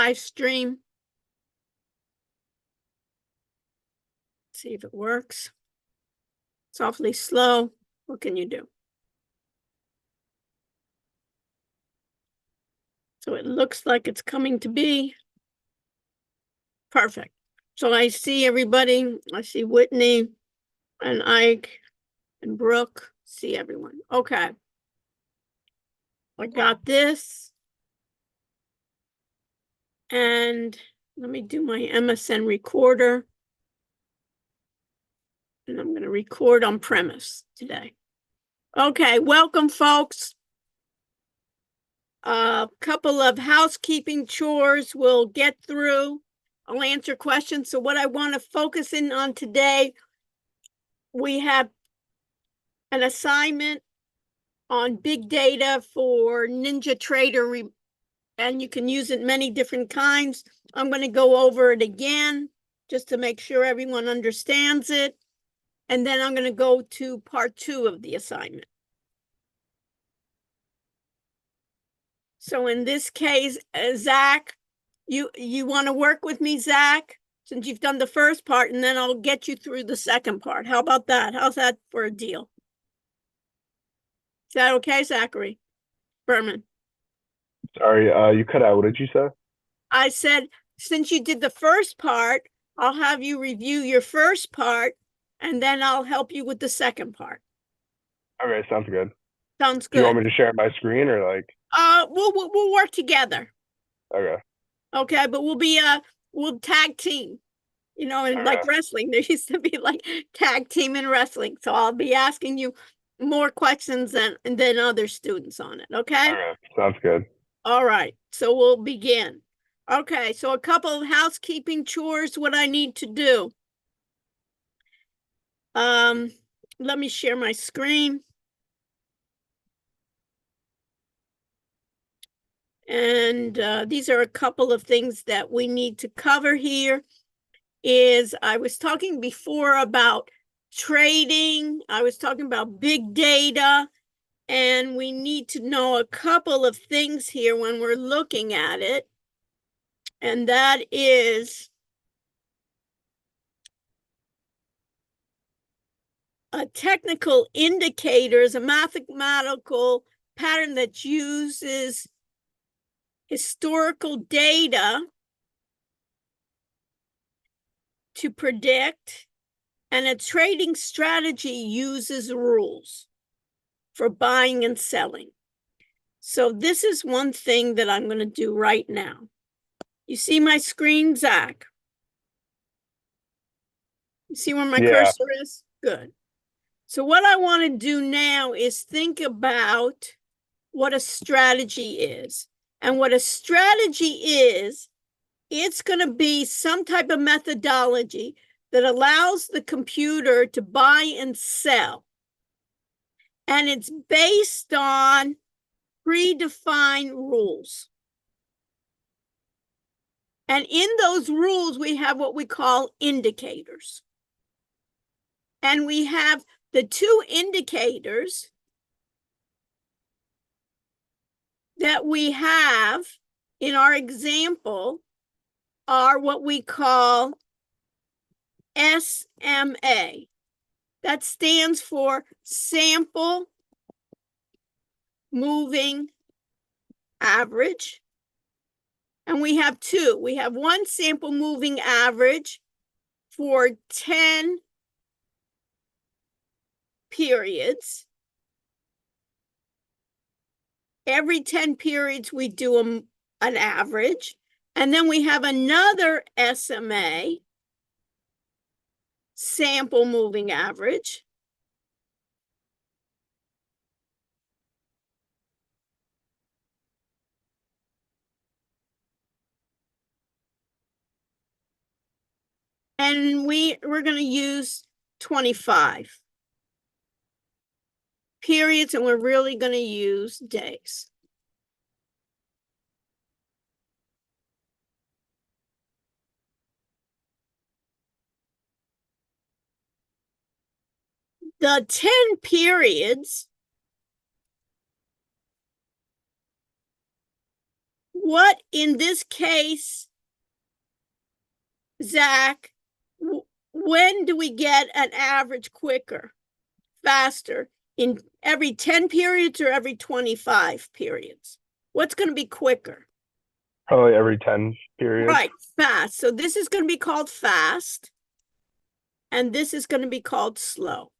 live stream. See if it works. It's awfully slow. What can you do? So it looks like it's coming to be. Perfect. So I see everybody. I see Whitney and Ike and Brooke. See everyone. Okay. I got this. And let me do my MSN recorder. And I'm going to record on premise today. Okay, welcome, folks. A couple of housekeeping chores we'll get through. I'll answer questions. So what I want to focus in on today, we have an assignment on big data for NinjaTrader, and you can use it many different kinds. I'm going to go over it again just to make sure everyone understands it. And then I'm going to go to part 2 of the assignment. So in this case, Zach, you want to work with me, Zach, since you've done the first part, and then I'll get you through the second part. How about that? How's that for a deal? Is that okay, Zachary Berman? Sorry, you cut out. What did you say? I said, since you did the first part, I'll have you review your first part, and then I'll help you with the second part. Okay, sounds good. Sounds Do you want good. me to share my screen or like? We'll work together. Okay. Okay, but we'll tag team. You know, in like Okay. wrestling, there used to be like tag team in wrestling. So I'll be asking you more questions than other students on it. Okay. Okay. Sounds good. All right. So we'll begin. Okay. So a couple of housekeeping chores, what I need to do. Let me share my screen. And these are a couple of things that we need to cover here. Is I was talking before about trading. I was talking about big data, and we need to know a couple of things here when we're looking at it. And that is a technical indicator is a mathematical pattern that uses historical data to predict, and a trading strategy uses rules for buying and selling. So this is one thing that I'm going to do right now. You see my screen, Zach? You see where my cursor is? Good. So what I want to do now is think about what a strategy is. And what a strategy is, it's going to be some type of methodology that allows the computer to buy and sell. And it's based on predefined rules. And in those rules, we have what we call indicators. And we have the two indicators that we have in our example are what we call SMA. That stands for sample moving average. And we have two. We have one sample moving average for 10 periods. Every 10 periods, we do an average. And then we have another SMA, sample moving average. And we're going to use 25 periods, and we're really going to use days. The 10 periods what in this case, Zach, when do we get an average quicker, faster, in every 10 periods or every 25 periods? What's going to be quicker? Probably every 10 periods. Right, fast. So this is going to be called fast, and this is going to be called slow.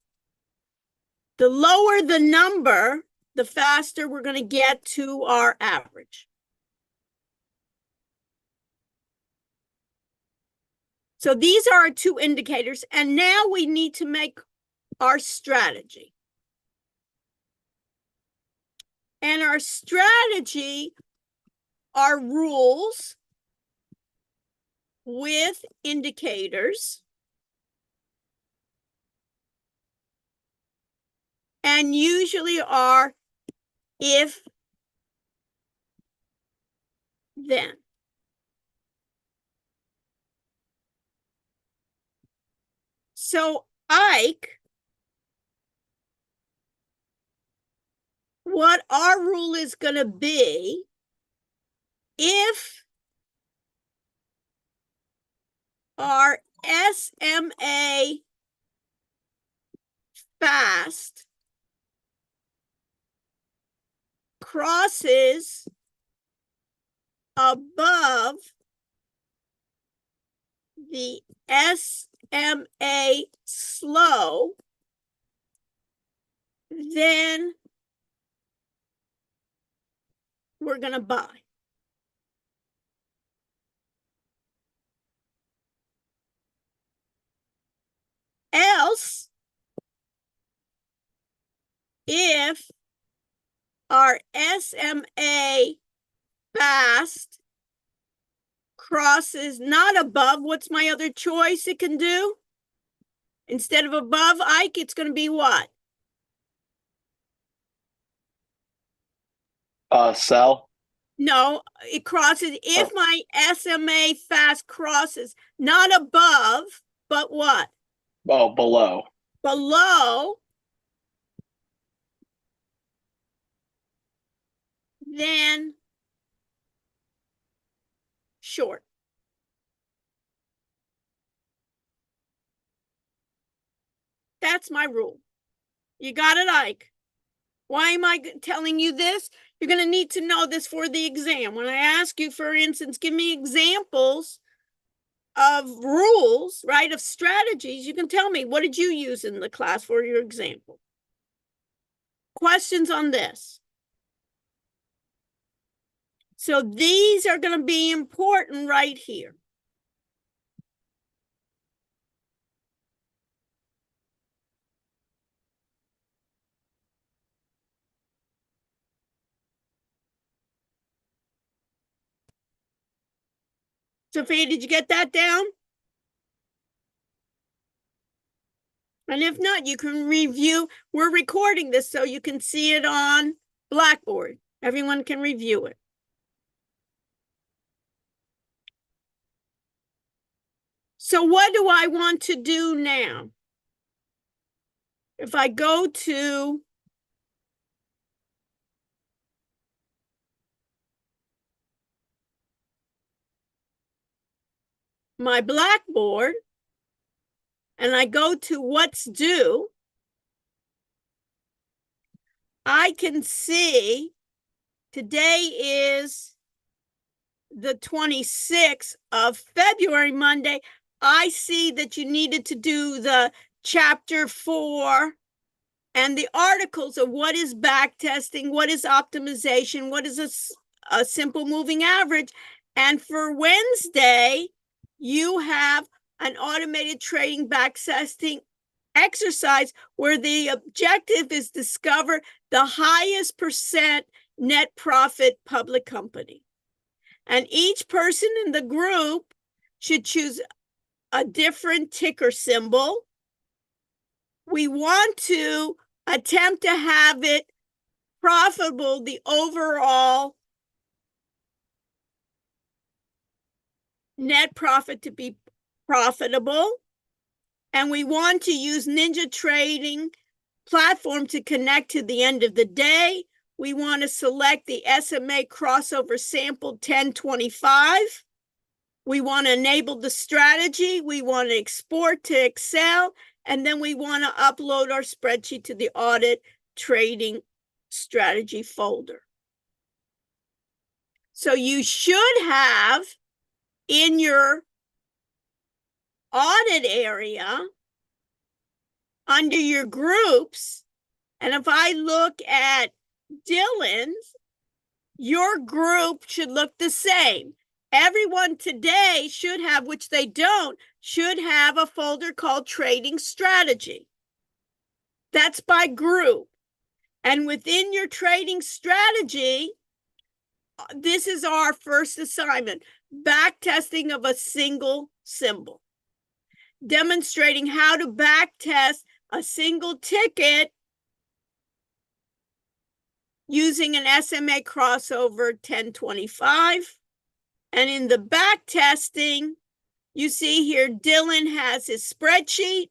The lower the number, the faster we're going to get to our average. So these are our two indicators, and now we need to make our strategy. And our strategy are rules with indicators, and usually are if, then. So Ike, what our rule is going to be, if our SMA fast crosses above the SMA slow, then we're going to buy. Else, if our SMA fast crosses not above, what's my other choice it can do? Instead of above, Ike, it's going to be what? Sell. No, it crosses, if my SMA fast crosses not above, but what? Oh, below. Below, then short. That's my rule. You got it, Ike? Why am I telling you this? You're going to need to know this for the exam. When I ask you, for instance, give me examples of rules, right, of strategies, you can tell me, what did you use in the class for your example? Questions on this? So these are going to be important right here. Sophia, did you get that down? And if not, you can review. We're recording this so you can see it on Blackboard. Everyone can review it. So what do I want to do now? If I go to my Blackboard and I go to what's due, I can see today is the 26th of February, Monday. I see that you needed to do the chapter 4 and the articles of what is backtesting, what is optimization, what is a simple moving average. And for Wednesday, you have an automated trading backtesting exercise where the objective is discover the highest percent net profit public company. And each person in the group should choose a different ticker symbol. We want to attempt to have it profitable, the overall net profit to be profitable. And we want to use Ninja Trading platform to connect to the end of the day. we want to select the SMA crossover sample 1025. We want to enable the strategy. We want to export to Excel, and then we want to upload our spreadsheet to the audit trading strategy folder. So you should have in your audit area under your groups, and if I look at Dylan's, your group should look the same. Everyone today should have, which they don't, should have a folder called Trading Strategy. That's by group. And within your trading strategy, this is our first assignment, back testing of a single symbol, demonstrating how to back test a single ticket using an SMA crossover 1025. And in the back testing, you see here, Dylan has his spreadsheet.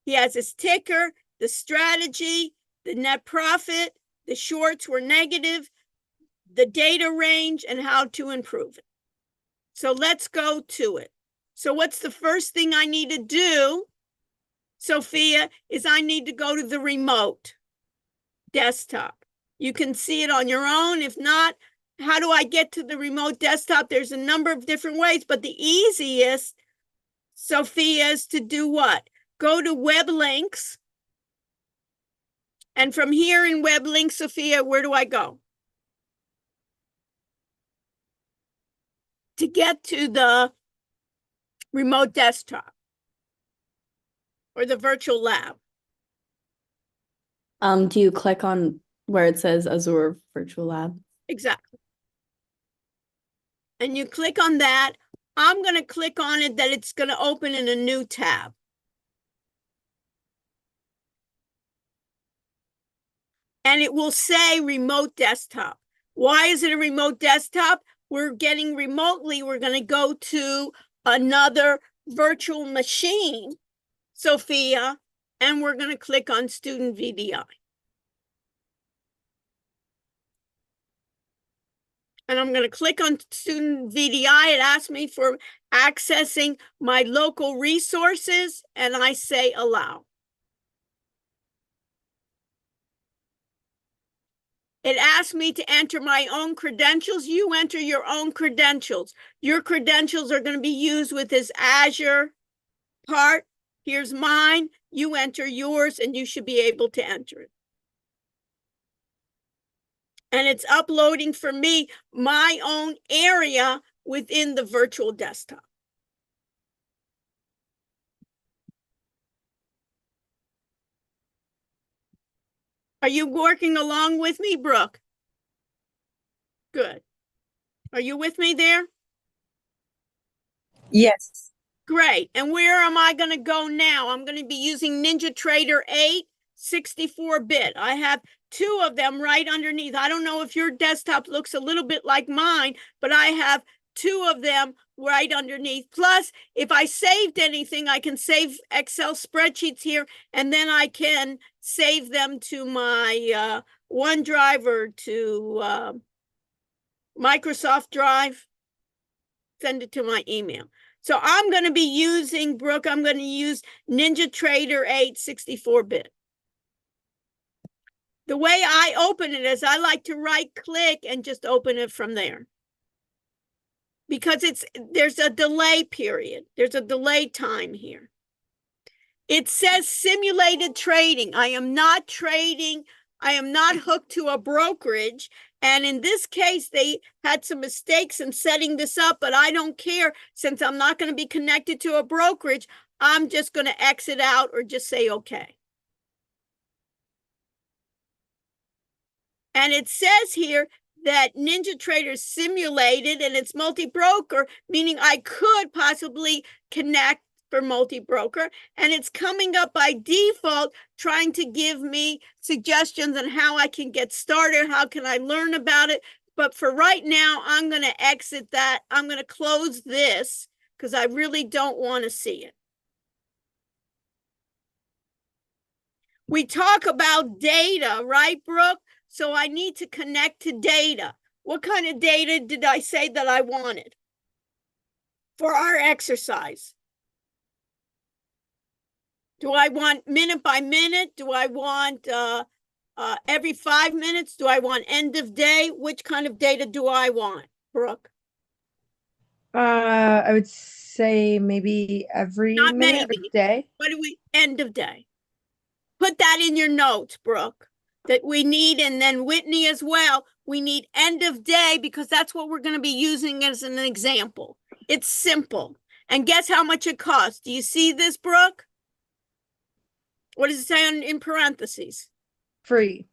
He has his ticker, the strategy, the net profit, the shorts were negative, the data range, and how to improve it. So let's go to it. So what's the first thing I need to do, Sophia, is I need to go to the remote desktop. You can see it on your own. If not, how do I get to the remote desktop? There's a number of different ways, but the easiest, Sophia, is to do what? Go to web links. And from here in web links, Sophia, where do I go? To get to the remote desktop or the virtual lab. Do you click on where it says Azure Virtual Lab? Exactly. And you click on that. I'm going to click on it that it's going to open in a new tab. And it will say remote desktop. Why is it a remote desktop? We're getting remotely. We're going to go to another virtual machine, Sophia, and we're going to click on Student VDI. And I'm going to click on Student VDI. It asks me for accessing my local resources, and I say allow. It asks me to enter my own credentials. You enter your own credentials. Your credentials are going to be used with this Azure part. Here's mine. You enter yours, and you should be able to enter it. And it's uploading for me my own area within the virtual desktop. Are you working along with me, Brooke? Good. Are you with me there? Yes. Great. And where am I going to go now? I'm going to be using NinjaTrader 8 64-bit. I have two of them right underneath. I don't know if your desktop looks a little bit like mine, but I have two of them right underneath. Plus, if I saved anything, I can save Excel spreadsheets here, and then I can save them to my OneDrive or to Microsoft Drive, send it to my email. So I'm going to be using, Brooke, I'm going to use NinjaTrader 8 64-bit. The way I open it is I like to right click and just open it from there. Because there's a delay period. There's a delay time here. It says simulated trading. I am not trading. I am not hooked to a brokerage. And in this case, they had some mistakes in setting this up, but I don't care since I'm not going to be connected to a brokerage. I'm just going to exit out or just say, okay. And it says here that NinjaTrader simulated and it's multi-broker, meaning I could possibly connect for multi-broker. And it's coming up by default, trying to give me suggestions on how I can get started. How can I learn about it? But for right now, I'm going to exit that. I'm going to close this because I really don't want to see it. We talk about data, right, Brooke? So I need to connect to data. What kind of data did I say that I wanted for our exercise? Do I want minute by minute? Do I want every 5 minutes? Do I want end of day? Which kind of data do I want, Brooke? I would say maybe every Not minute or maybe. day. What do we, end of day? Put that in your notes, Brooke, that we need, and then Whitney as well. We need end of day because that's what we're going to be using as an example. It's simple. And guess how much it costs? Do you see this, Brooke? What does it say in parentheses? Free.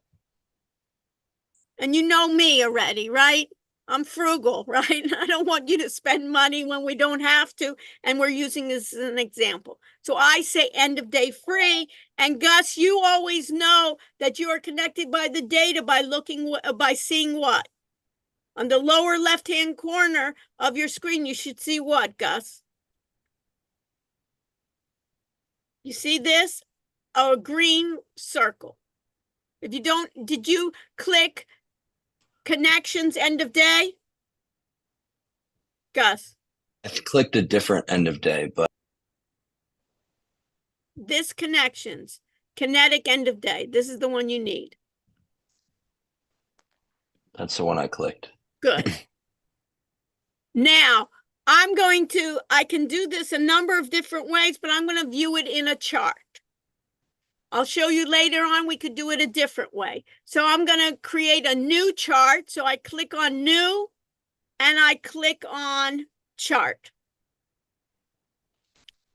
And you know me already, right? I'm frugal, right? I don't want you to spend money when we don't have to, and we're using this as an example. So I say end of day free. And Gus, you always know that you are connected by the data by looking, by seeing what? On the lower left-hand corner of your screen, you should see what, Gus? You see this? A green circle. If you don't, did you click connections end of day? Gus? I've clicked a different end of day, but This connections, kinetic end of day. This is the one you need. that's the one I clicked. Good. Now, I can do this a number of different ways, but I'm going to view it in a chart. I'll show you later on, we could do it a different way. So I'm going to create a new chart. So I click on new and I click on chart.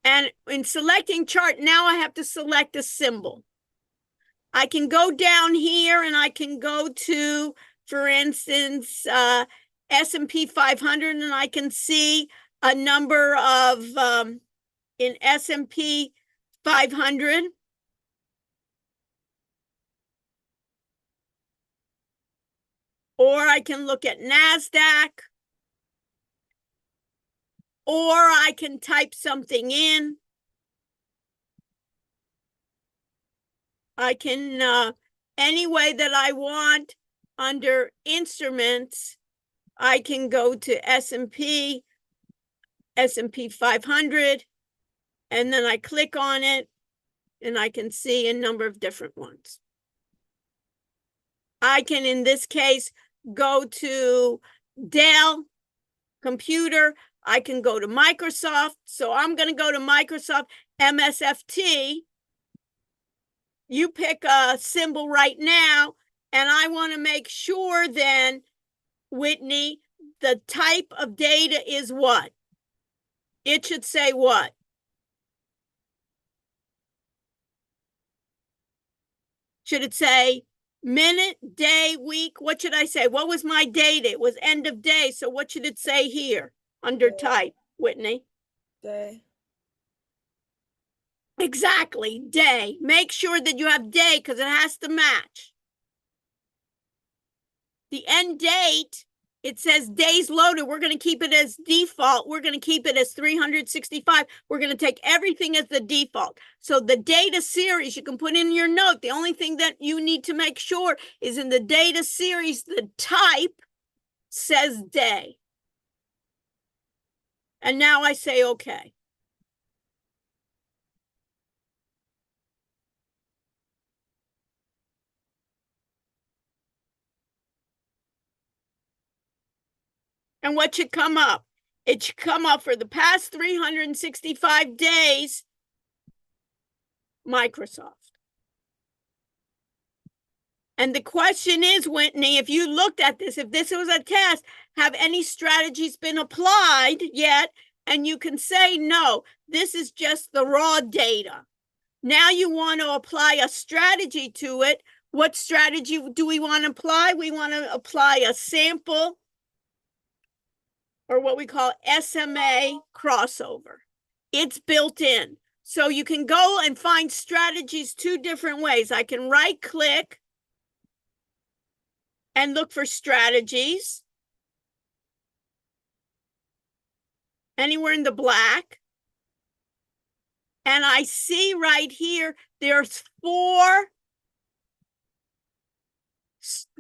And in selecting chart, now I have to select a symbol. I can go down here and I can go to, for instance, S&P 500, and I can see a number of, in S&P 500, or I can look at NASDAQ, or I can type something in. I can, any way that I want. Under instruments, I can go to S&P 500, and then I click on it, and I can see a number of different ones. I can, in this case, go to Dell computer. I can go to Microsoft. So I'm going to go to Microsoft MSFT. You pick a symbol right now, and I want to make sure then, Whitney, the type of data is what? It should say what? Should it say minute, day, week? What should I say? What was my data? It was end of day. So what should it say here under type, Whitney? Day. Exactly, day. Make sure that you have day because it has to match. The end date, it says days loaded. We're going to keep it as default. We're going to keep it as 365. We're going to take everything as the default. So the data series, you can put in your note. The only thing that you need to make sure is in the data series, the type says day. And now I say, okay. And what should come up? It should come up for the past 365 days, Microsoft. And the question is, Whitney, if you looked at this, if this was a test, have any strategies been applied yet? And you can say, no, this is just the raw data. Now you want to apply a strategy to it. What strategy do we want to apply? We want to apply a sample, or what we call SMA crossover. It's built in. So you can go and find strategies two different ways. I can right click and look for strategies anywhere in the black. And I see right here, there's 4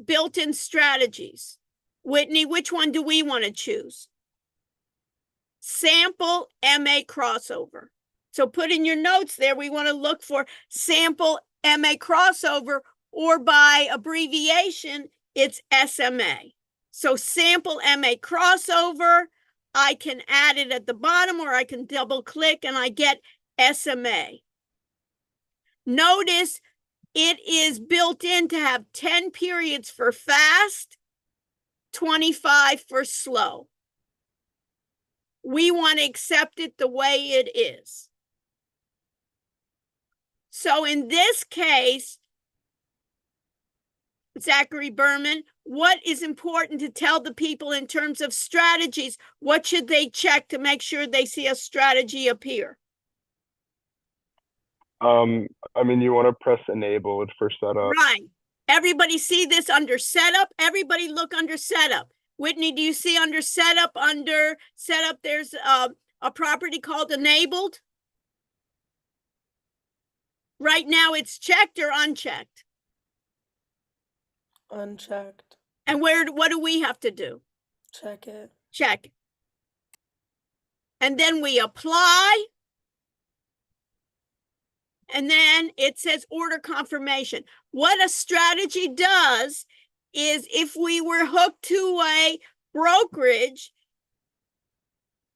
built-in strategies. Whitney, which one do we want to choose? Sample MA crossover. So put in your notes there, we want to look for sample MA crossover, or by abbreviation, it's SMA. So sample MA crossover, I can add it at the bottom, or I can double click and I get SMA. Notice it is built in to have 10 periods for fast, 25 for slow. We want to accept it the way it is. So in this case, Zachary Berman, what is important to tell the people in terms of strategies? What should they check to make sure they see a strategy appear? I mean, you want to press enabled for setup. Right. Everybody see this under setup? Everybody look under setup. Whitney, do you see under setup, there's a property called enabled? Right now it's checked or unchecked? Unchecked. And what do we have to do? Check it. Check. And then we apply. And then it says order confirmation. What a strategy does is, if we were hooked to a brokerage,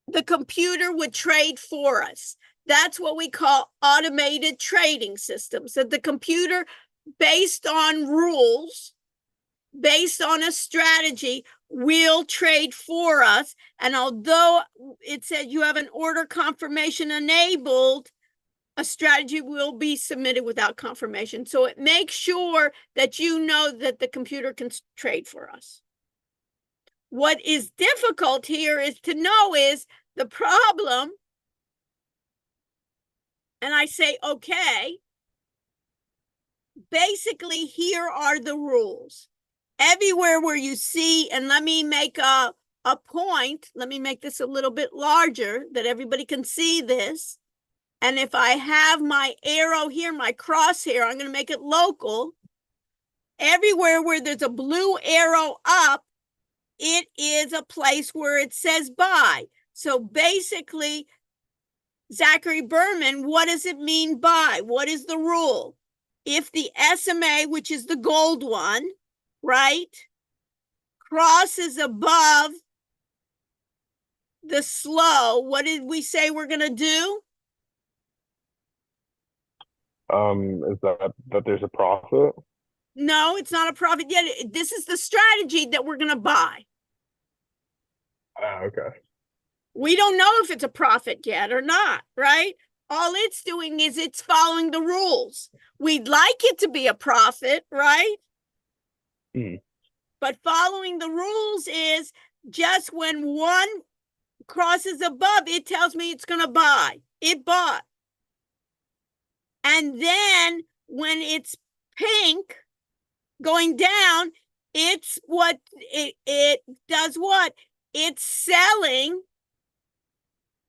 the computer would trade for us. That's what we call automated trading systems. That the computer, based on rules, based on a strategy, will trade for us. And although it said you have an order confirmation enabled, a strategy will be submitted without confirmation. So it makes sure that you know that the computer can trade for us. What is difficult here is to know is the problem. And I say, okay, basically here are the rules. Everywhere where you see, and let me make a point, let me make this a little bit larger that everybody can see this. And if I have my arrow here, my crosshair, I'm going to make it local. Everywhere where there's a blue arrow up, it is a place where it says buy. So basically, Zachary Berman, what does it mean buy? What is the rule? If the SMA, which is the gold one, right, crosses above the slow, what did we say we're going to do? Is that there's a profit? No, it's not a profit yet. This is the strategy that we're going to buy. Okay. We don't know if it's a profit yet or not, right? All it's doing is it's following the rules. We'd like it to be a profit, right? But following the rules is just when one crosses above, it tells me it's going to buy. It bought. And then when it's pink going down, it's what it does what? It's selling.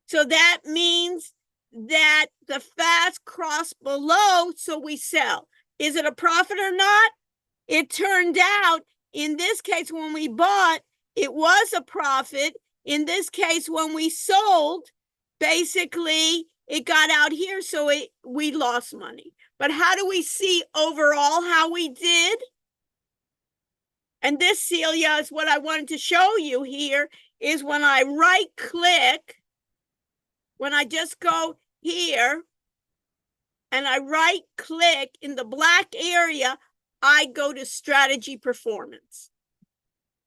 So that means that the fast crossed below, so we sell. Is it a profit or not? It turned out, in this case, when we bought, it was a profit. In this case, when we sold, basically, it got out here, so we lost money. But how do we see overall how we did? And this, Celia, is what I wanted to show you here, is when I right-click, when I just go here, and I right-click in the black area, I go to strategy performance.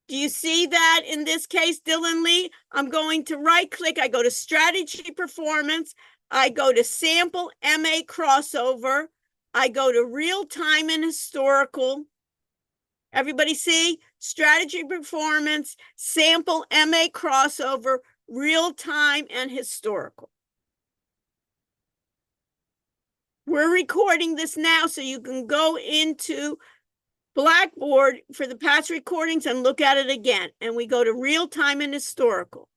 Do you see that in this case, Dylan Lee? I'm going to right-click, I go to strategy performance, I go to sample MA crossover, I go to real-time and historical. Everybody see? Strategy performance, sample MA crossover, real-time and historical. We're recording this now, so you can go into Blackboard for the past recordings and look at it again. And we go to real-time and historical.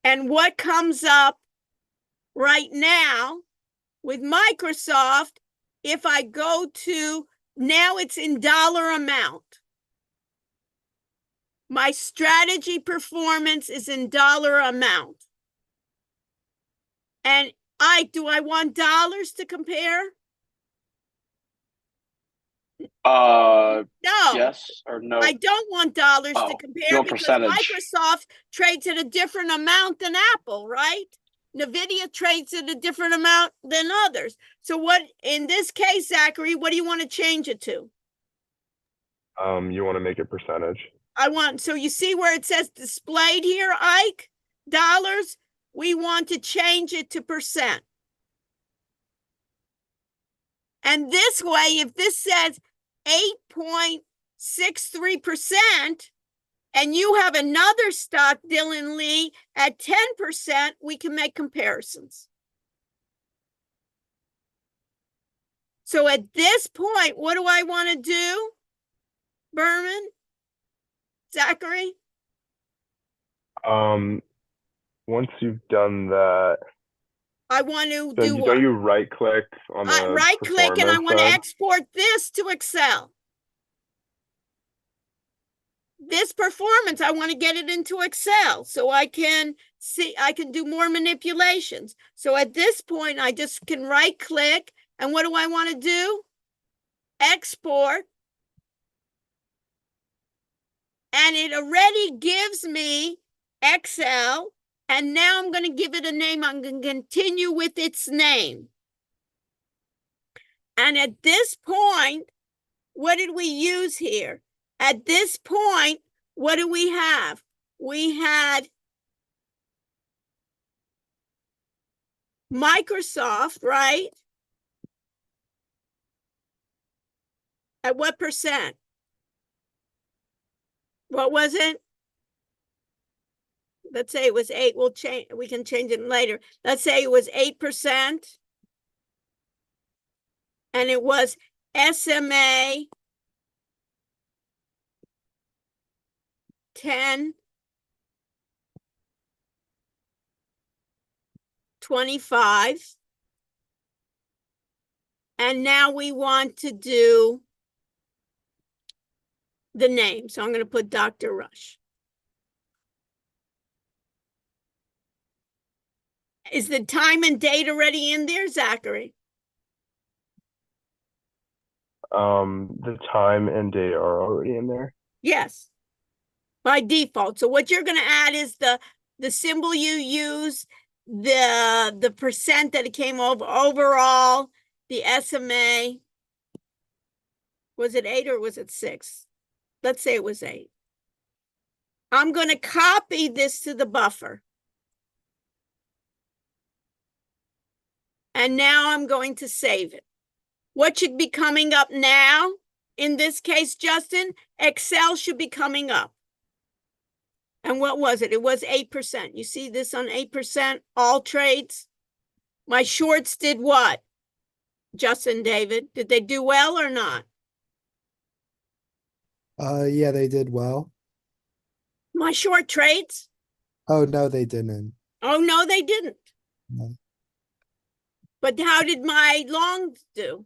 And what comes up right now with Microsoft, if I go to Now it's in dollar amount. My strategy performance is in dollar amount. And do I want dollars to compare? No. Yes or no? I don't want dollars to Oh, you compare want because percentage. Microsoft trades at a different amount than Apple, right? NVIDIA trades at a different amount than others. So what, in this case, Zachary, what do you want to change it to? You want to make it percentage. So you see where it says displayed here, Ike? Dollars? We want to change it to percent. And this way, if this says 8.63%, and you have another stock, Dylan Lee, at 10%, we can make comparisons. So at this point, what do I want to do, Berman? Zachary? Once you've done that, I want to then do don't what? you right click on the Right click and I performance want to side? export this to Excel. This performance, I want to get it into Excel so I can see, I can do more manipulations. So at this point, I just can right click. And what do I want to do? Export. And it already gives me Excel. And now I'm going to give it a name. I'm going to continue with its name. And at this point, what did we use here? At this point, what do we have? We had Microsoft, right? At what percent? What was it? Let's say it was 8. We'll change, we can change it later. Let's say it was 8%. And it was SMA 10, 25. And now we want to do the name. So I'm going to put Dr. Rush. Is the time and date already in there, Zachary? The time and date are already in there. Yes, by default. So what you're going to add is the symbol you use, the percent that it came over overall, the SMA. Was it 8 or was it 6? Let's say it was 8. I'm going to copy this to the buffer. And now I'm going to save it. What should be coming up now? In this case, Justin, Excel should be coming up. And what was it? It was 8%. You see this on 8%, all trades. My shorts did what? Justin, David, did they do well or not? Yeah, they did well. My short trades? Oh, no, they didn't. Oh, no, they didn't. No. But how did my longs do?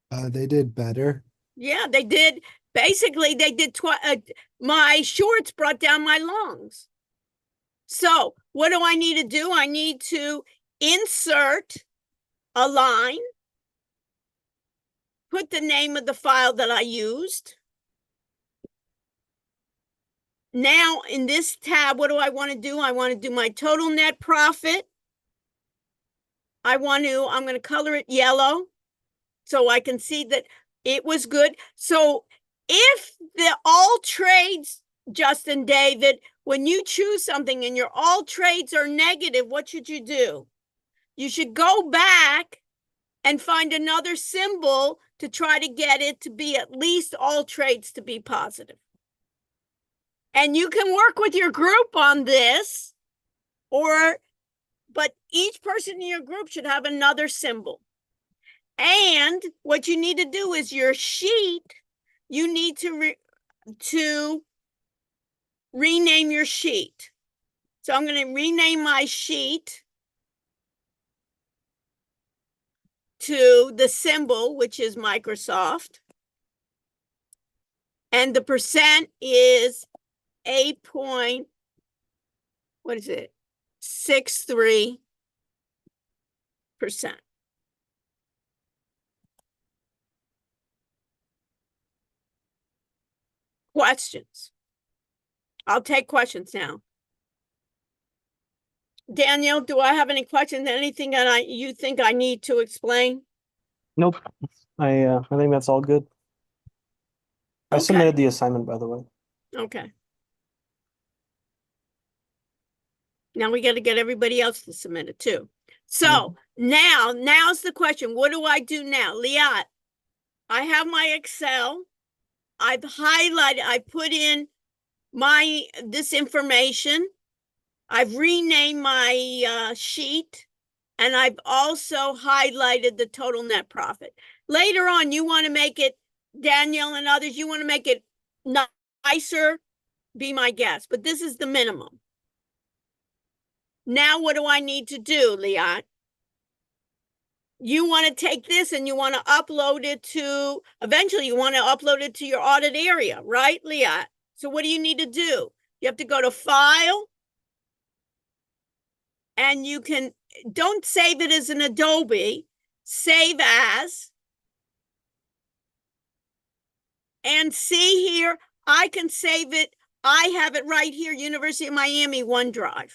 They did better. Yeah, they did. Basically, they did my shorts brought down my longs. So what do I need to do? I need to insert a line, put the name of the file that I used. Now in this tab, what do I want to do? I want to do my total net profit. I'm going to color it yellow so I can see that it was good. So if the all trades, Justin, David, when you choose something and your all trades are negative, what should you do? You should go back and find another symbol to try to get it to be at least all trades to be positive. And you can work with your group on this, but each person in your group should have another symbol. And what you need to do is your sheet, you need to rename your sheet. So I'm going to rename my sheet. to the symbol, which is Microsoft. And the percent is 8 what is it? 63%. Questions? I'll take questions now. Daniel, do I have any questions? Anything that you think I need to explain? Nope. I think that's all good. I Okay. submitted the assignment, by the way. Okay. Now we got to get everybody else to submit it too. So now's the question. What do I do now? Liat, I have my Excel. I've highlighted, I put in this information. I've renamed my sheet, and I've also highlighted the total net profit. Later on, you want to make it, Danielle and others, you want to make it nicer, be my guest, but this is the minimum. Now, what do I need to do, Liat? You want to take this and you want to upload it to, eventually you want to upload it to your audit area, right, Liat? So what do you need to do? You have to go to File, and you can, don't save it as an Adobe, save as, and see here, I can save it. I have it right here, University of Miami OneDrive.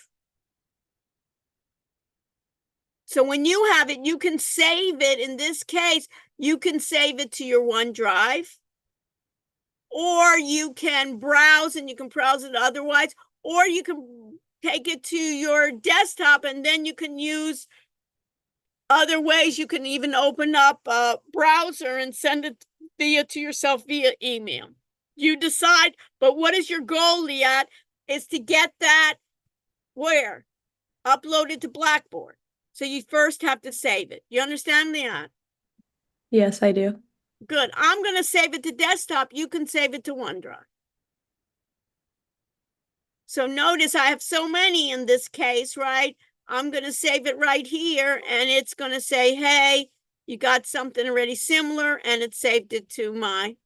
So when you have it, you can save it. In this case, you can save it to your OneDrive, or you can browse and you can browse it otherwise, or you can take it to your desktop and then you can use other ways. You can even open up a browser and send it to yourself via email. You decide, but what is your goal, Liat? Is to get that where? Uploaded to Blackboard. So you first have to save it. You understand, Liat? Yes, I do. Good. I'm going to save it to desktop. You can save it to OneDrive. So notice I have so many in this case, right? I'm going to save it right here, and it's going to say, hey, you got something already similar, and it saved it to my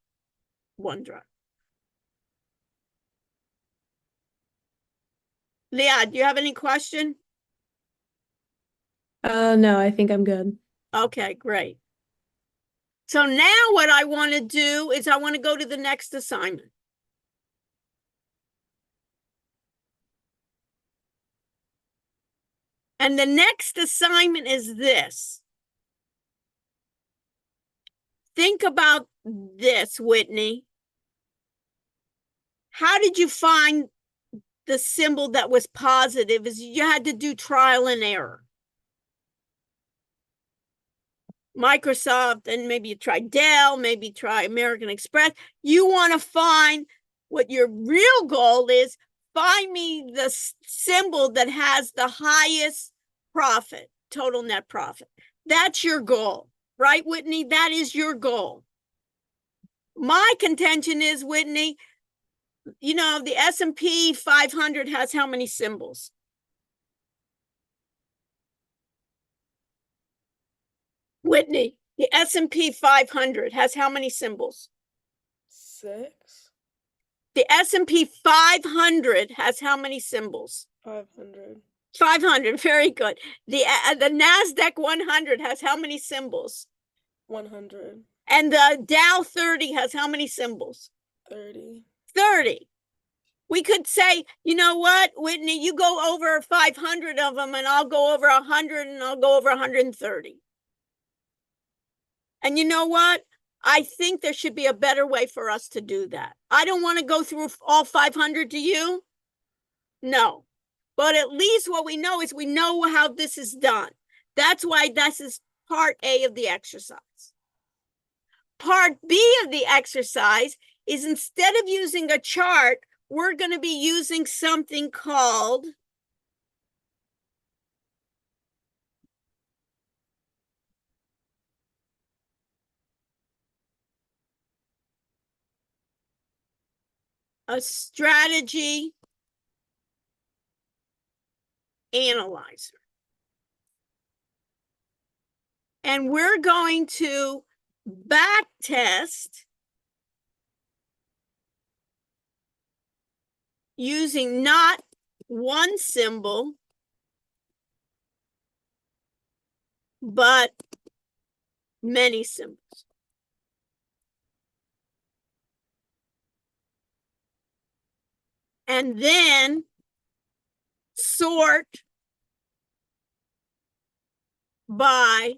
OneDrive. Leah, do you have any question? No, I think I'm good. Okay, great. So now what I want to do is I want to go to the next assignment. And the next assignment is this. Think about this, Whitney. How did you find the symbol that was positive? Is you had to do trial and error. Microsoft, and maybe you try Dell, maybe try American Express. You want to find what your real goal is. Find me the symbol that has the highest profit, total net profit. That's your goal, right, Whitney? That is your goal. My contention is, Whitney, you know, the S&P 500 has how many symbols? Whitney, the S&P 500 has how many symbols? 6. The S&P 500 has how many symbols? 500. 500, very good. The NASDAQ 100 has how many symbols? 100. And the Dow 30 has how many symbols? 30. 30. We could say, you know what, Whitney, you go over 500 of them and I'll go over 100 and I'll go over 130. And you know what? I think there should be a better way for us to do that. I don't want to go through all 500, do you? No. But at least what we know is we know how this is done. That's why this is part A of the exercise. Part B of the exercise is, instead of using a chart, we're going to be using something called a strategy analyzer. And we're going to back test using not one symbol, but many symbols. And then sort by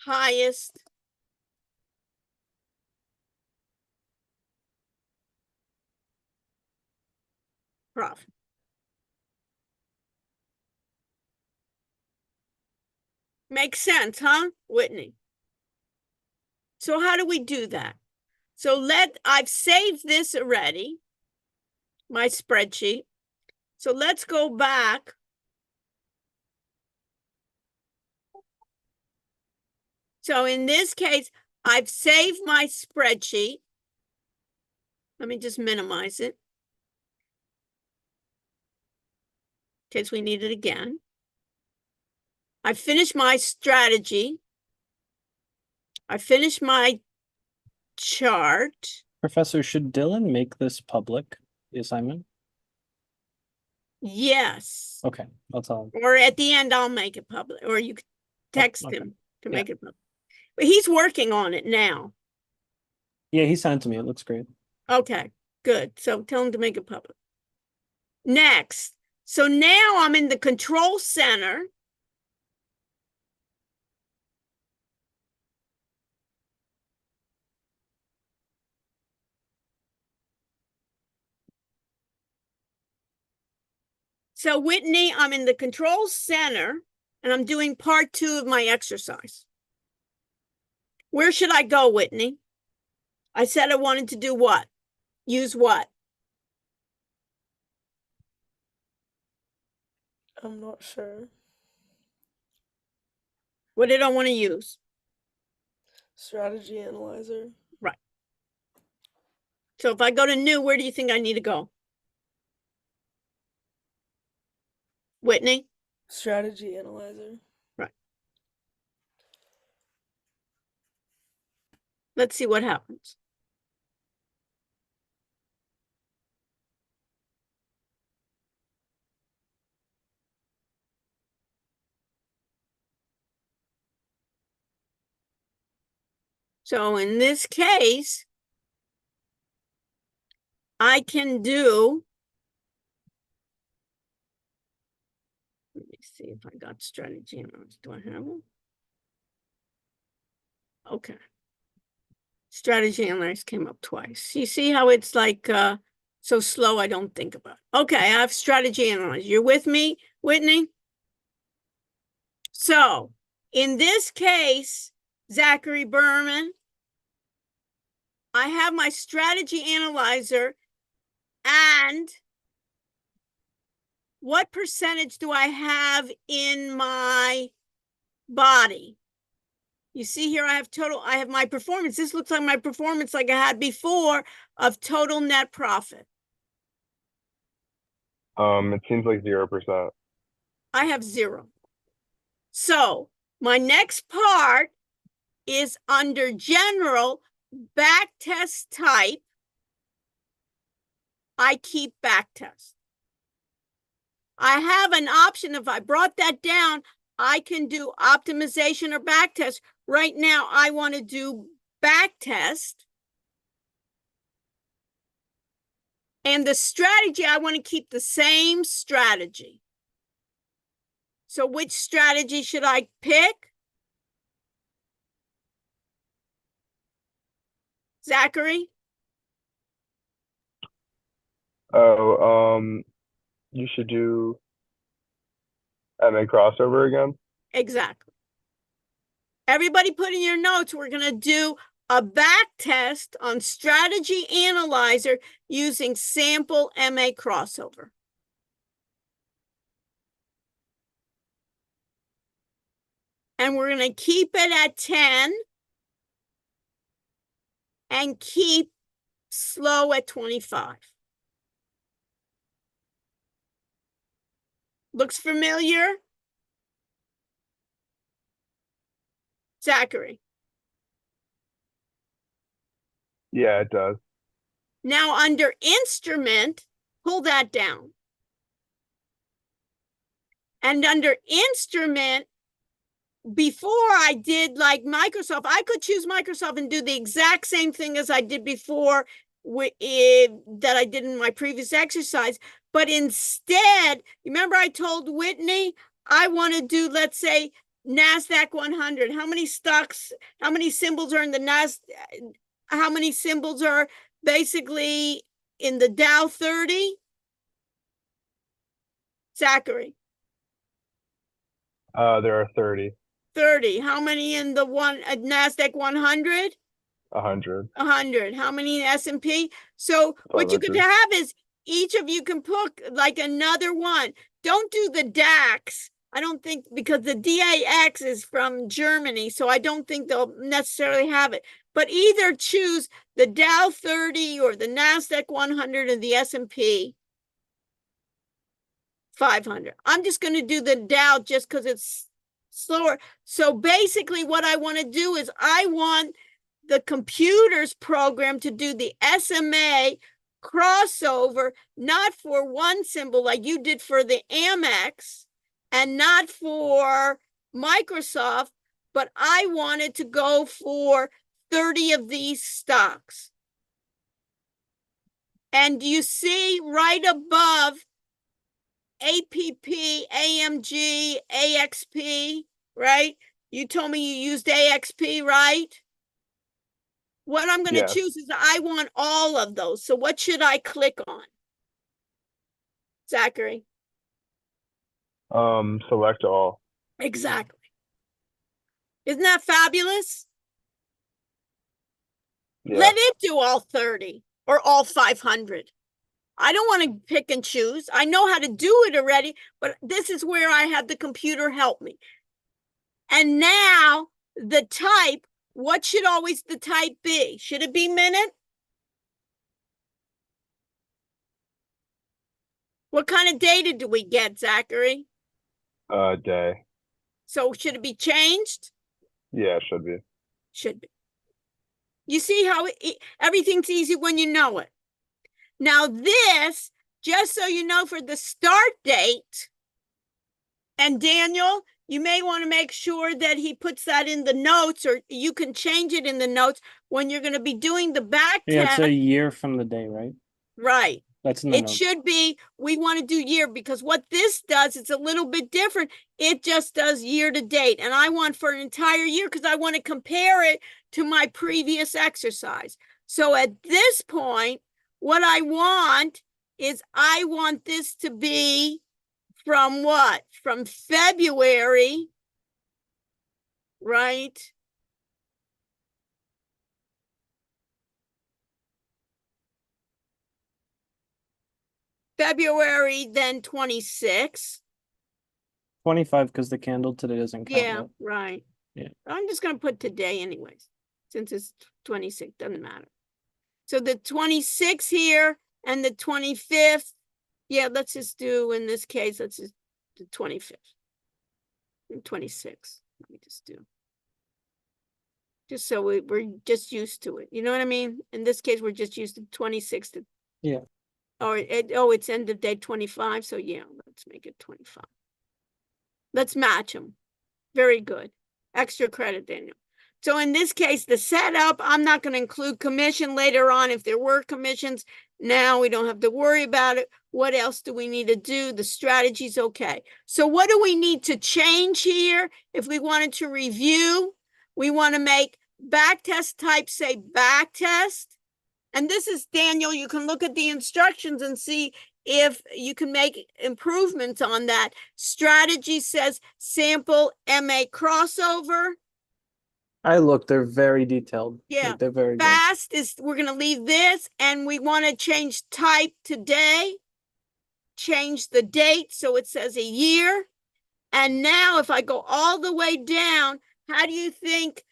highest profit. Makes sense, huh, Whitney? So how do we do that? So I've saved this already, my spreadsheet. So let's go back. So in this case, I've saved my spreadsheet. Let me just minimize it in case we need it again. I finished my strategy. I finished my chart. Professor, should Dylan make this public, the assignment? Yes. Okay, I'll tell him. Or at the end, I'll make it public, or you could text okay. him to Yeah. make it public. But he's working on it now. Yeah, he sent it to me. It looks great. Okay, good. So tell him to make it public. Next. So now I'm in the control center. So Whitney, I'm in the control center and I'm doing part 2 of my exercise. Where should I go, Whitney? I said I wanted to do what? Use what? I'm not sure. What did I want to use? Strategy analyzer. Right. So if I go to new, where do you think I need to go? Whitney? Strategy analyzer. Right. Let's see what happens. So in this case, I can do, let me see if I got strategy analysis. Do I have one? Okay. Strategy analysis came up twice. You see how it's like so slow I don't think about it. Okay, I have strategy analysis. You're with me, Whitney? So in this case, Zachary Berman, I have my strategy analyzer, and what percentage do I have in my body? You see here, I have my performance. This looks like my performance like I had before of total net profit. It seems like 0%. I have 0. So my next part is under general back test type. I keep back test. I have an option. If I brought that down, I can do optimization or back test. Right now, I want to do back test. And the strategy, I want to keep the same strategy. So which strategy should I pick? Zachary? Oh, you should do MA crossover again. Exactly. Everybody put in your notes, we're going to do a back test on strategy analyzer using sample MA crossover. And we're going to keep it at 10 and keep slow at 25. Looks familiar? Zachary. Yeah, it does. Now under instrument, pull that down. And under instrument, before I did like Microsoft, I could choose Microsoft and do the exact same thing as I did before that I did in my previous exercise. But instead, remember I told Whitney, I want to do, let's say, NASDAQ 100. How many stocks, how many symbols are in the NASDAQ? How many symbols are basically in the Dow 30? Zachary. There are 30, 30. How many in the NASDAQ 100? 100, 100. How many in S&P? So what you could 500. have is each of you can put like another one. Don't do the DAX. I don't think, because the DAX is from Germany, so I don't think they'll necessarily have it. But either choose the Dow 30 or the NASDAQ 100 and the S&P 500. I'm just going to do the Dow just because it's slower. So basically what I want to do is I want the computer's program to do the SMA crossover, not for one symbol like you did for the Amex and not for Microsoft, but I wanted to go for 30 of these stocks. And you see right above APP, AMG, AXP, right? You told me you used AXP, right? What I'm going to Yes. choose is I want all of those. So what should I click on? Zachary. Select all. Exactly. Isn't that fabulous? Yeah. Let it do all 30 or all 500. I don't want to pick and choose. I know how to do it already, but this is where I have the computer help me. And now the type, what should always the type be? Should it be minute? What kind of data do we get, Zachary? Day. So should it be changed? Yeah, it should be. Should be. You see how everything's easy when you know it. Now this, just so you know, for the start date, and Daniel, you may want to make sure that he puts that in the notes, or you can change it in the notes when you're going to be doing the back Yeah, it's test. a year from the day, right? Right. That's in the It notes. should be, we want to do year, because what this does, it's a little bit different. It just does year to date. And I want for an entire year because I want to compare it to my previous exercise. So at this point, what I want is I want this to be from what? From February, right? February, then 26. 25 because the candle today doesn't count Yeah, yet. right. Yeah. I'm just going to put today anyways, since it's 26, doesn't matter. So the 26th here and the 25th. Yeah, let's just do, in this case, let's just do 25th and 26. Let me just do. Just so we're just used to it. You know what I mean? In this case, we're just used to 26th. Yeah. Or it's end of day 25. So yeah, let's make it 25. Let's match them. Very good. Extra credit, Daniel. So in this case, the setup, I'm not going to include commission later on. If there were commissions, now we don't have to worry about it. What else do we need to do? The strategy's okay. So what do we need to change here? If we wanted to review, we want to make back test type say back test. And this is, Daniel, you can look at the instructions and see if you can make improvements on that. Strategy says sample MA crossover. I look, they're very detailed. Yeah. They're very good. Fast is, we're going to leave this, and we want to change type today. Change the date so it says a year. And now if I go all the way down, how do you think,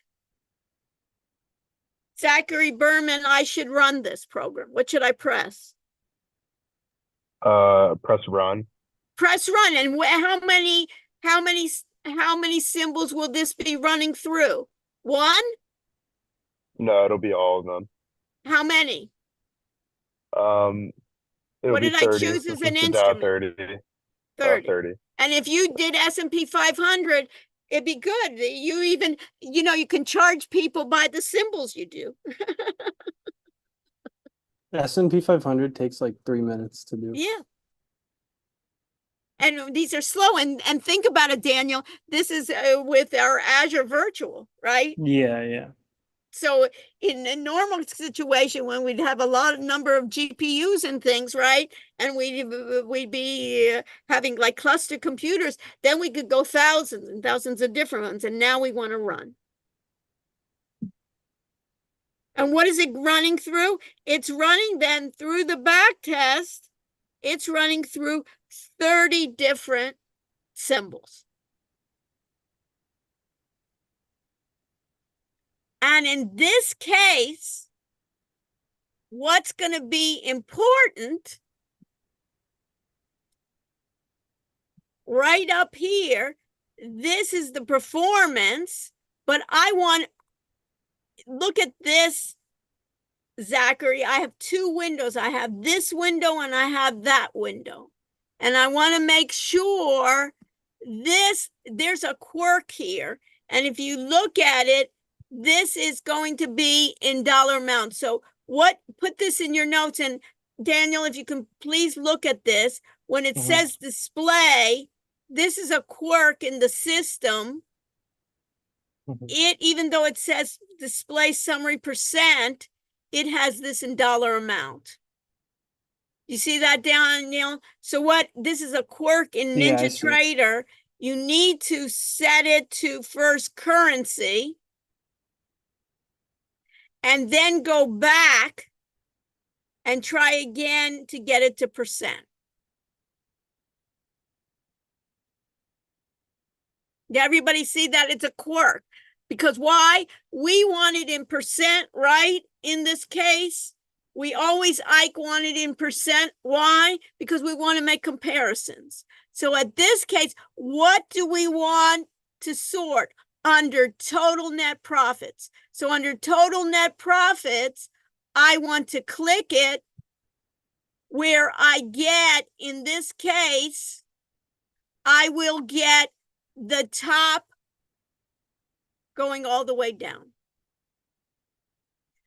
Zachary Berman, I should run this program? What should I press? Press run. Press run. And how many symbols will this be running through? One? No, it'll be all of them. How many? It'll What be did I 30 choose as since an it's the Dow instrument? 30. 30. 30. And if you did S&P 500, it'd be good. You even, you can charge people by the symbols you do. S&P 500 takes like 3 minutes to do. Yeah. And these are slow. And think about it, Daniel. This is with our Azure Virtual, right? Yeah, yeah. So in a normal situation, when we'd have a lot of number of GPUs and things, right? And we'd be having like cluster computers, then we could go thousands and thousands of different ones. And now we want to run. And what is it running through? It's running then through the back test. It's running through 30 different symbols. And in this case, what's going to be important right up here, this is the performance, but I want, look at this, Zachary. I have two windows. I have this window and I have that window. And I want to make sure there's a quirk here. And if you look at it, this is going to be in dollar amount. So put this in your notes. And Daniel, if you can please look at this. When it says display, this is a quirk in the system. Even though it says display summary percent, it has this in dollar amount. You see that, Daniel? So this is a quirk in Ninja Trader. You need to set it to first currency and then go back and try again to get it to percent. Did everybody see that? It's a quirk. Because why? We want it in percent, right? In this case, we always want it in percent. Why? Because we want to make comparisons. So at this case, what do we want to sort? Under total net profits. So under total net profits, I want to click it where I get, in this case, I will get the top going all the way down.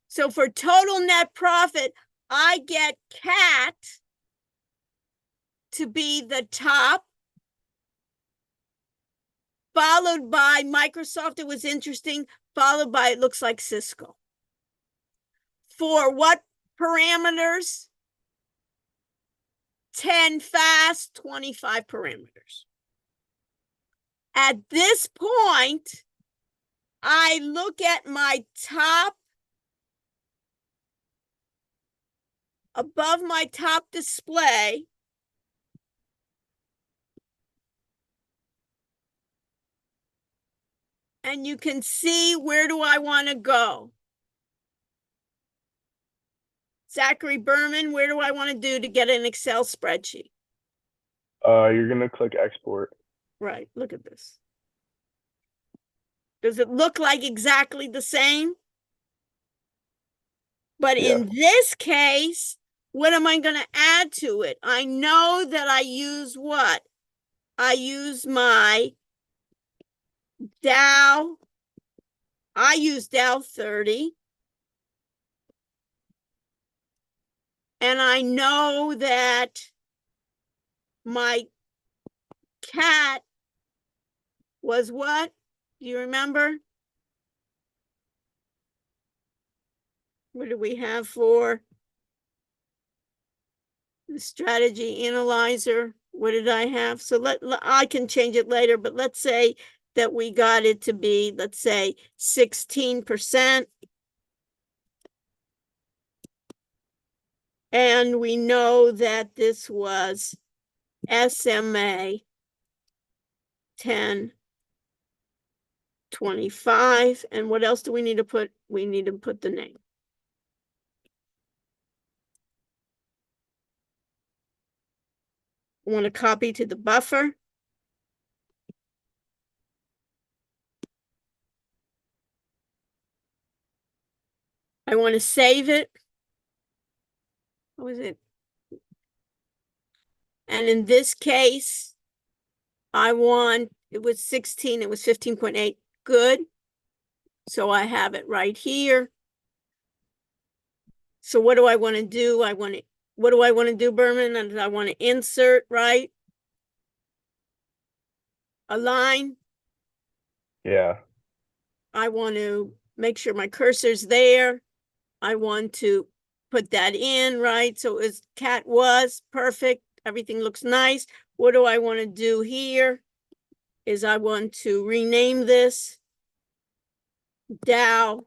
So for total net profit, I get CAT to be the top, followed by Microsoft. It was interesting, followed by, it looks like Cisco. For what parameters? 10 fast, 25 parameters. At this point, I look at my top, above my top display, and you can see, where do I want to go? Zachary Berman, where do I want to do to get an Excel spreadsheet? You're gonna click export. Right, look at this. Does it look like exactly the same? But in this case, what am I going to add to it? I know that I use what? I use my Dow. I use Dow 30. And I know that my CAT was what? Do you remember? What do we have for the strategy analyzer? What did I have? So I can change it later, but let's say that we got it to be, let's say 16%. And we know that this was SMA 1025. And what else do we need to put? We need to put the name. I want to copy to the buffer. I want to save it. What was it? And in this case, it was 16, it was 15.8. Good. So I have it right here. So what do I want to do? What do I want to do, Berman? And I want to insert, right? A line. Yeah. I want to make sure my cursor's there. I want to put that in, right? So as cat was perfect. Everything looks nice. What do I want to do here? Is I want to rename this Dow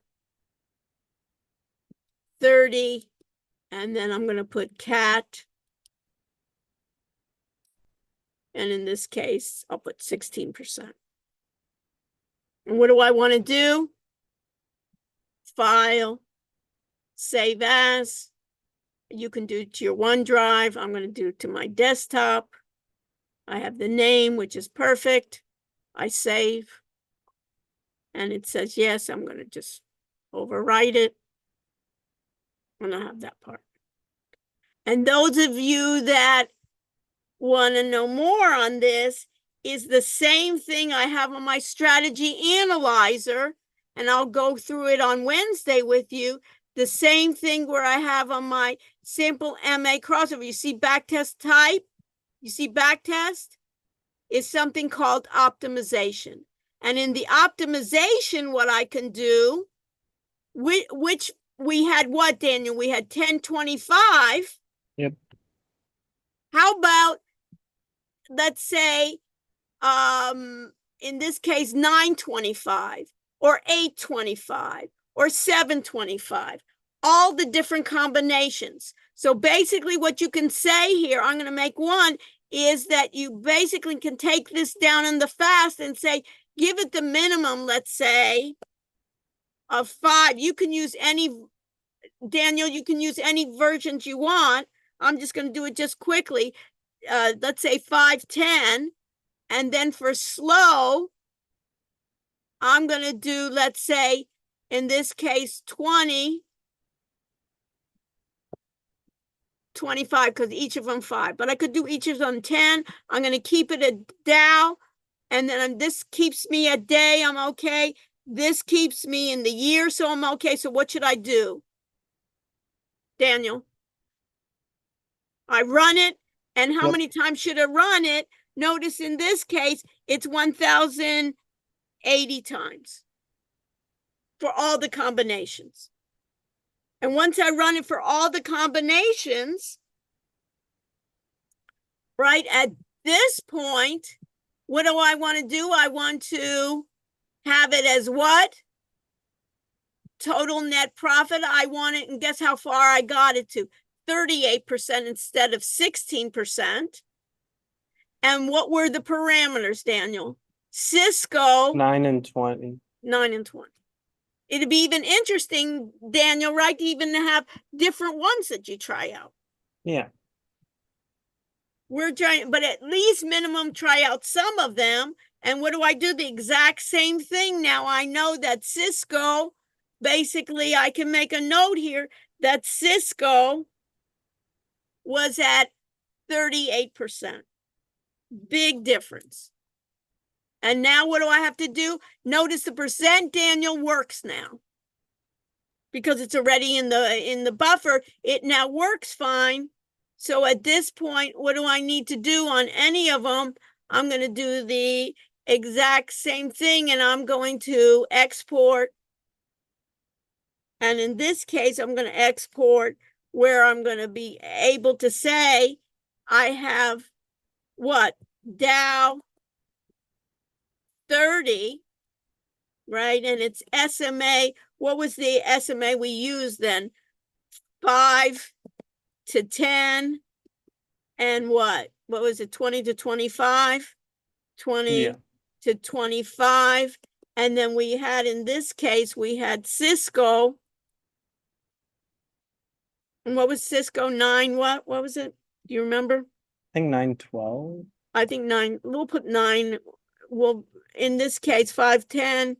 30, and then I'm going to put cat. And in this case, I'll put 16%. And what do I want to do? File, save as. You can do it to your OneDrive. I'm going to do it to my desktop. I have the name, which is perfect. I save. And it says, yes, I'm going to just overwrite it. And I have that part. And those of you that want to know more on this, is the same thing I have on my strategy analyzer. And I'll go through it on Wednesday with you. The same thing where I have on my simple MA crossover. You see backtest type? You see backtest? Is something called optimization. And in the optimization, what I can do, which we had what, Daniel? We had 1025. Yep. How about, let's say, in this case, 925 or 825 or 725, all the different combinations. So basically what you can say here, I'm going to make one, is that you basically can take this down in the fast and say, give it the minimum, let's say, of 5. You can use any, Daniel, you can use any versions you want. I'm just going to do it just quickly. Let's say 510. And then for slow, I'm going to do, let's say, in this case, 20, 25, because each of them 5. But I could do each of them 10. I'm going to keep it a Dow. And then this keeps me a day. I'm okay. This keeps me in the year. So I'm okay. So what should I do? Daniel? I run it. And how many times should I run it? Notice in this case, it's 1,080 times for all the combinations. And once I run it for all the combinations, right at this point, what do I want to do? I want to have it as what? Total net profit. I want it, and guess how far I got it to? 38% instead of 16%. And what were the parameters, Daniel? Cisco. 9 and 20. 9 and 20. It'd be even interesting, Daniel, right? To even have different ones that you try out. Yeah. We're trying, but at least minimum try out some of them. And what do I do? The exact same thing. Now I know that Cisco, basically I can make a note here that Cisco was at 38%. Big difference. And now what do I have to do? Notice the percent, Daniel, works now. Because it's already in the buffer, it now works fine. So at this point, what do I need to do on any of them? I'm going to do the exact same thing, and I'm going to export. And in this case, I'm going to export where I'm going to be able to say I have what? Dow 30, right? And it's SMA. What was the SMA we used then? 5 to 10 and what was it? 20 to 25, 20 to 25. And then we had, in this case, we had Cisco. And what was Cisco? 9 what was it? Do you remember? I think 912. I think 9. We'll put 9. We'll, in this case, 510,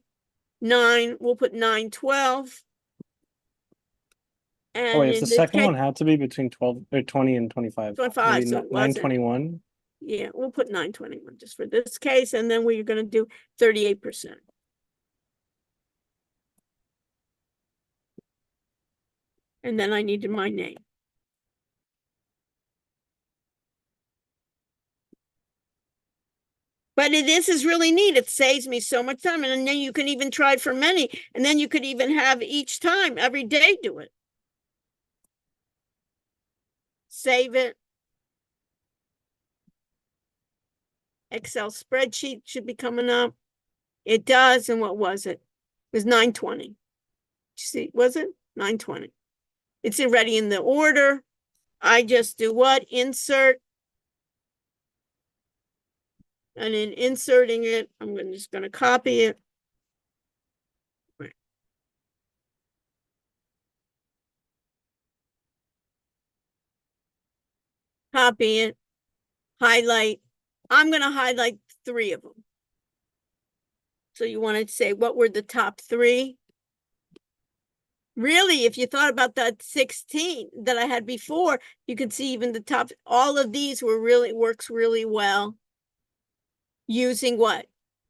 9. We'll put 912. Oh, And wait, if in the this second one case, had to be between 12 or 20 and 25. 25, Maybe so it nine wasn't. 21. Yeah, we'll put 921 just for this case, and then we're gonna do 38%. And then I needed my name. But this is really neat. It saves me so much time. And then you can even try for many. And then you could even have each time, every day, do it. Save it. Excel spreadsheet should be coming up. It does. And what was it? It was 920. See, was it? 920. It's already in the order. I just do what? Insert. And in inserting it, I'm just going to copy it. Copy it. Highlight. I'm going to highlight 3 of them. So you want to say, what were the top 3? Really, if you thought about that 16 that I had before, you could see even the top, all of these works really well. Using what?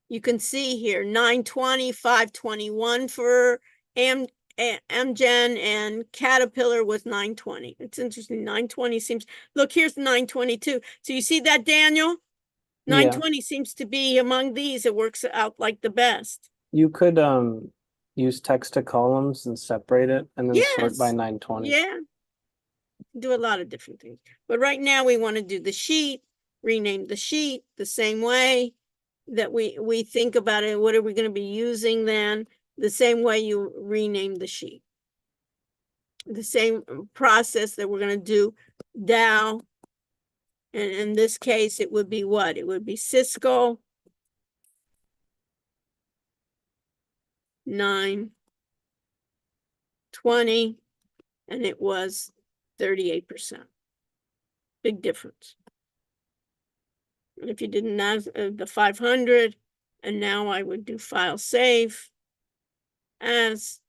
You can see here, 920, 521 for Amgen, and Caterpillar was 920. It's interesting, 920 seems, look, here's 922. So you see that, Daniel? Yeah. 920 seems to be among these, it works out like the best. You could use text to columns and separate it and then sort by Yes. 920. Yeah. Do a lot of different things. But right now we want to do the sheet, rename the sheet the same way that we think about it. What are we going to be using then? The same way you rename the sheet. The same process that we're going to do Dow. And in this case, it would be what? It would be Cisco 920, and it was 38%. Big difference. And if you didn't have the 500, and now I would do file save as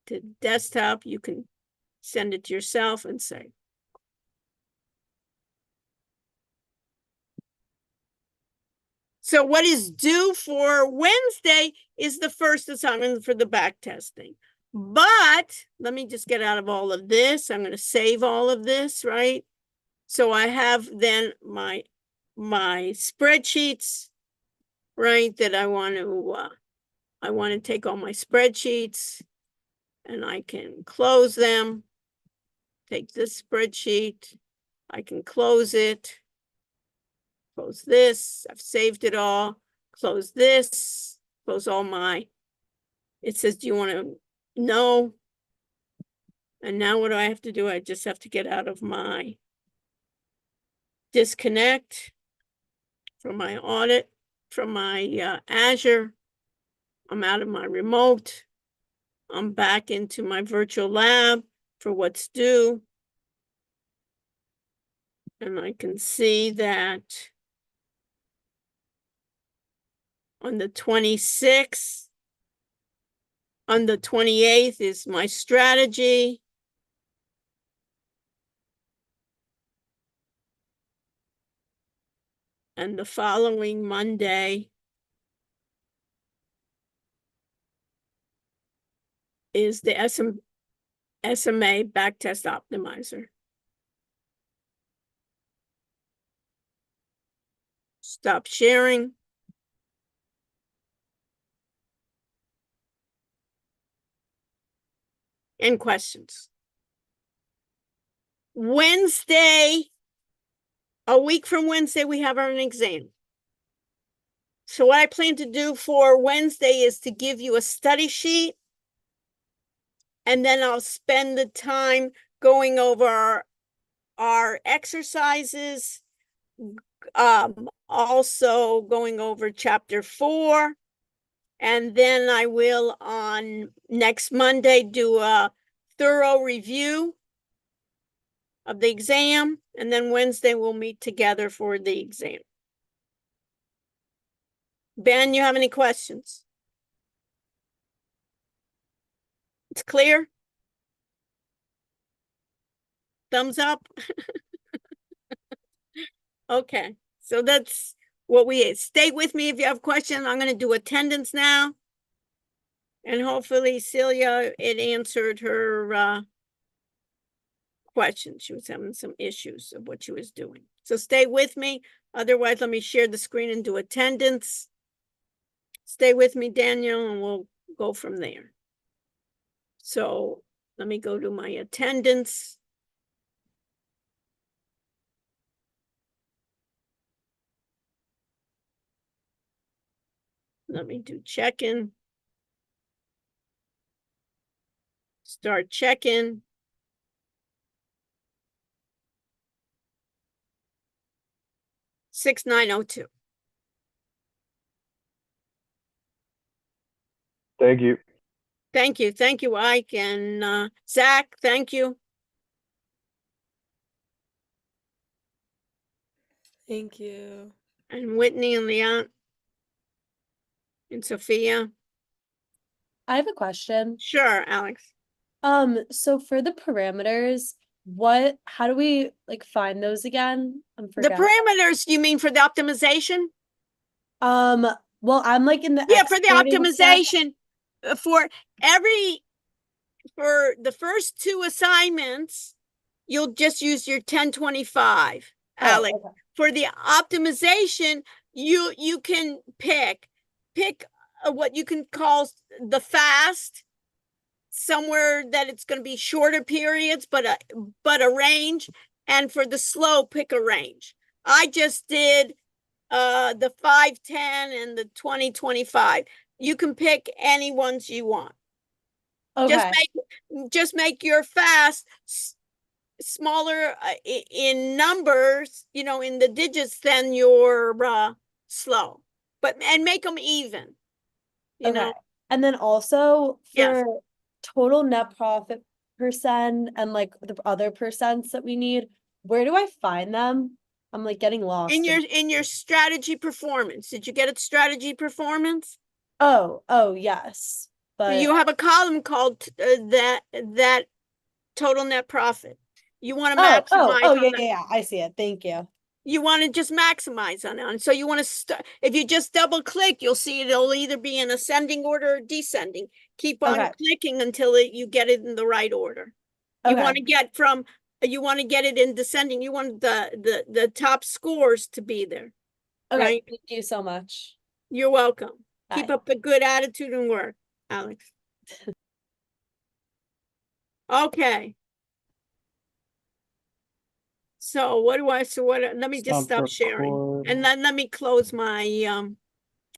to desktop, you can send it to yourself and save. So what is due for Wednesday is the first assignment for the back testing. But let me just get out of all of this. I'm going to save all of this, right? So I have then my spreadsheets, right? That I want to take all my spreadsheets and I can close them. Take this spreadsheet, I can close it. Close this, I've saved it all. Close this, close all my, it says, do you want to know? And now what do I have to do? I just have to get out of my disconnect from my audit, from my Azure. I'm out of my remote. I'm back into my virtual lab for what's due. And I can see that on the 26th, on the 28th is my strategy. And the following Monday is the SMA backtest optimizer. Stop sharing. And questions. Wednesday, a week from Wednesday, we have our exam. So what I plan to do for Wednesday is to give you a study sheet. And then I'll spend the time going over our exercises, also going over chapter 4. And then I will on next Monday do a thorough review of the exam. And then Wednesday we'll meet together for the exam. Ben, you have any questions? It's clear? Thumbs up? Okay, so that's what stay with me if you have questions. I'm gonna do attendance now. And hopefully Celia, it answered her question. She was having some issues of what she was doing. So stay with me. Otherwise, let me share the screen and do attendance. Stay with me, Daniel, and we'll go from there. So let me go to my attendance. Let me do check-in. Start check-in. $6,902. Thank you. Thank you. Thank you, Ike. And Zach, thank you. Thank you. And Whitney and Leon. And Sophia. I have a question. Sure, Alex. So for the parameters, how do we like find those again? I'm The forgetting. parameters, you mean for the optimization? Well, I'm like in the Yeah, for the exporting step. optimization, for the first two assignments, you'll just use your 1025, Oh, Alex. okay. For the optimization, you can pick what you can call the fast, somewhere that it's going to be shorter periods, but a range. And for the slow, pick a range. I just did the 510 and the 2025. You can pick any ones you want. Okay. Just make your fast smaller in numbers, in the digits than your slow, and make them even. You know, And then also Yes. for total net profit percent and like the other percents that we need, where do I find them? I'm like getting lost. in your strategy performance. Did you get it? Strategy performance. Oh yes, but You have a column called that total net profit. You want to maximize on that. yeah, I see it. Thank you. You want to just maximize on it. And so you want to start, if you just double click, you'll see it'll either be in ascending order or descending. Keep on Okay. clicking until you get it in the right order. You want to get it in descending. You want the top scores to be there. Okay. Right? Thank you so much. You're welcome. Keep Bye. up the good attitude and work, Alex. Okay. So let me just stop sharing. record. And then let me close my